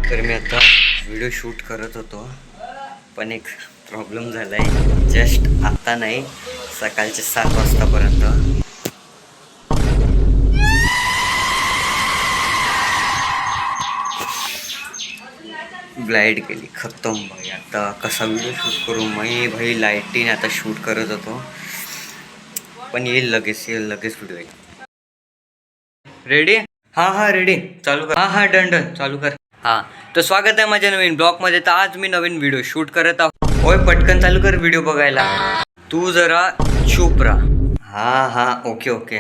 तर मी आता video shoot करत होतो, पण एक प्रॉब्लेम झाला आहे. जस्ट आत्ता नाही, सकाळचे 7 वाजतापर्यंत लाईट गेली, खतम भाई. आता कसा व्हिडिओ शूट करू भाई. लाईटीने आता शूट करत होतो, पण येईल लगेच व्हिडिओ येईल. रेडी? हां रेडी. चालू कर. हां डन चालू कर. हां, तर स्वागत आहे माझ्या नवीन ब्लॉगमध्ये. तर आज मी नवीन व्हिडिओ शूट करत आहोत. होय, पटकन चालू कर व्हिडिओ बघायला. तू जरा चूप राहा. हां ओके.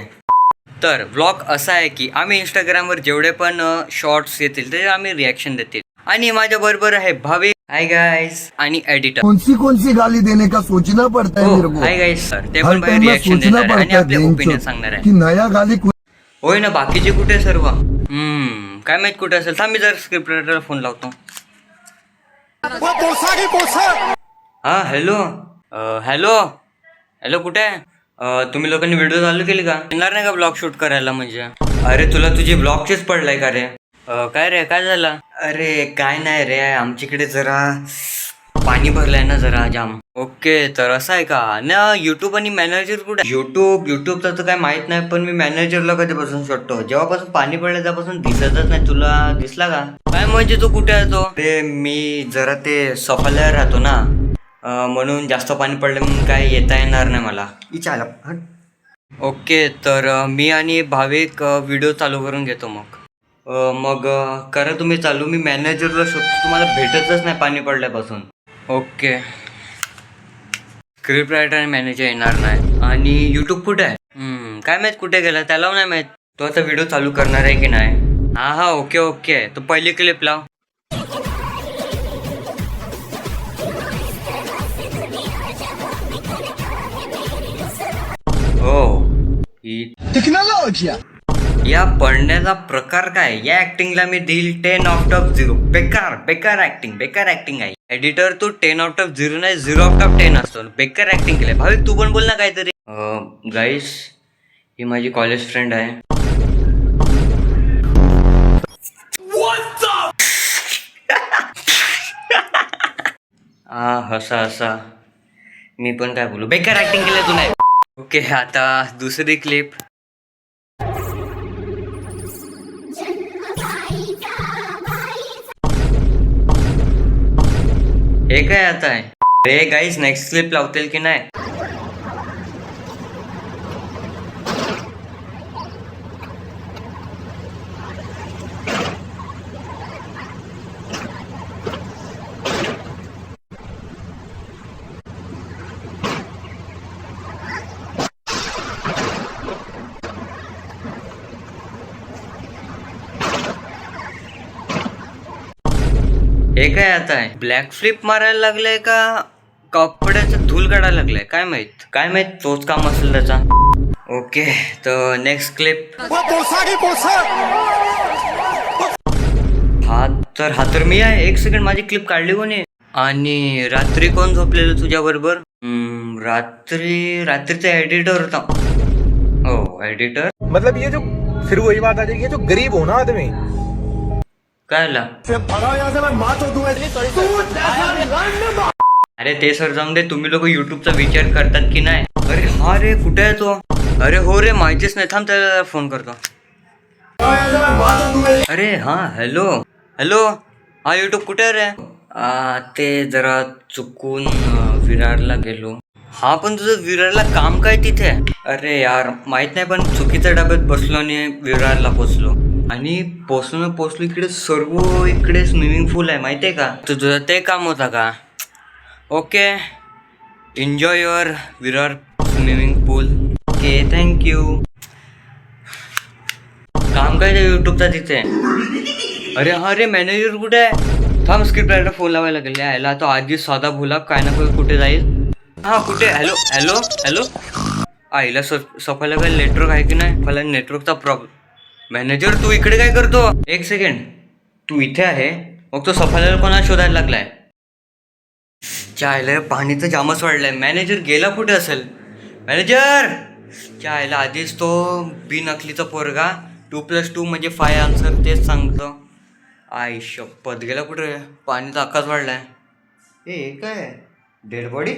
तर व्लॉग असा आहे की आम्ही इंस्टाग्रामवर जेवढे पण शॉर्ट्स येतील ते आम्ही रिॲक्शन देतील. आणि माझ्या बरोबर आहे भाविक, हाय गाइस, आणि एडिटर. कौन सी गाली देने का सोचना पड़ता है मेरे को. हाय गाइस सर, ते पण भाई रिॲक्शन देणार आहे आणि आपले ओपिनियन सांगणार आहे की नया गाली. होय ना, बाकीचे कुठे सर्व काय माहित कुठे असेल. थांब मी जर स्क्रिप्ट रायटरला फोन लावतो. हा हॅलो कुठे आहे? तुम्ही लोकांनी व्हिडिओ चालू केली का? येणार नाही का ब्लॉग शूट करायला? म्हणजे अरे तुला तुझी ब्लॉगचीच पडलाय का रे? काय रे, काय झालं? अरे काय नाही रे, आमच्याकडे जरा पाणी भरलंय ना जरा जाम. ओके, तर असं आहे का ना. युट्यूब आणि मॅनेजर कुठे? युट्यूबचं तर काय माहित नाही, पण मी मॅनेजरला कधीपासून शोधतो. जेव्हापासून पाणी पडलं त्यापासून दिसतच नाही. तुला दिसला का? काय म्हणजे तू कुठे आहे? तो ते मी जरा ते सफायला राहतो ना, म्हणून जास्त पाणी पडलं म्हणून काय येता येणार नाही मला. इचाला. ओके, तर मी आणि भाविक व्हिडिओ चालू करून घेतो. मग करा तुम्ही चालू. मी मॅनेजरला शोधतो, तुम्हाला भेटतच नाही पाणी पडल्यापासून. ओके, स्क्रिप्ट रायटर आणि मॅनेजर येणार नाही. आणि यूट्यूब कुठे आहे? काय माहीत कुठे गेला, त्याला नाही माहीत. तो आता व्हिडिओ चालू करणार आहे की नाही? हां ओके. तो पहिली क्लिप लाव. हो, टेक्नॉलॉजी या पडण्याचा प्रकार काय? या ऍक्टिंगला मी देईल 10/0. बेकार ऍक्टिंग आहे. एडिटर, तू 10/0 नाही, 0/10 असतो. बेकार ऍक्टिंग केलंय. भाविक तू पण बोल ना काहीतरी. गाईस, ही माझी कॉलेज फ्रेंड आहे. हसा मी पण काय बोलू. बेकार ऍक्टिंग केलंय तू. नाही ओके, आता दुसरी क्लिप. हे काय आता आहे? अरे गाईस, नेक्स्ट क्लिप लावतील की नाही? हे काय आता आहे? ब्लॅक फ्लिप मारायला लागलाय का कपड्याचं धूल काढायला लागलाय? काय माहित तोच काम असेल त्याचा. ओके, तर नेक्स्ट क्लिप. हा तर मी आहे. 1 सेकंड, माझी क्लिप काढली कोणी? आणि रात्री कोण झोपलेलं तुझ्या बरोबर? रात्रीचा एडिटर होता. हो, एडिटर. मतलब ये जो फिर वही बात आ जाएगी, जो गरीब हो ना आदमी. काय आला? अरे ते सर जाऊन दे. तुम्ही लोक युट्यूबचा विचार करतात की नाही? अरे हा रे, कुठे आहे तो? अरे हो रे, माहितीच नाही. थांब, त्याला फोन करतो. अरे हा, हॅलो. हा युट्यूब कुठे आहे रे? ते जरा चुकून विरारला गेलो. हा, पण तुझं विरारला काम काय तिथे? अरे यार माहित नाही, पण चुकीच्या डब्यात बसलो आणि विरारला पोचलो. आणि पोचलो इकडे सर्व इकडे स्विमिंग पूल आहे, माहिती आहे का? तुझं ते काम होता का? Okay, enjoy your Virar swimming pool. Okay, thank you. काम काय ते युट्यूबचा तिथे? अरे मॅनेजर कुठे आहे? थांब, स्क्रिप्ट रायटर फोन लावायला लागेल. यायला तो आधी साधा भुला काय ना कुठे जाईल. कुठे? हॅलो. आईला सफायला काय नेटवर्क आहे की नाही? मला नेटवर्कचा प्रॉब्लेम. मॅनेजर, तू इकडे काय करतो? 1 सेकंड, तू इथे आहे, मग तो सफायला कोणाला शोधायला लागलाय? चायला पाणी तर जामच वाढलंय. मॅनेजर गेला कुठे असेल? मॅनेजर, चायला आधीच तो बिनअकलीचा पोरगा 2+2 म्हणजे 5 आन्सर तेच सांगतो. आई शपथ गेला कुठे पाणी तर आकाश वाढलाय. ए हे काय डेड बॉडी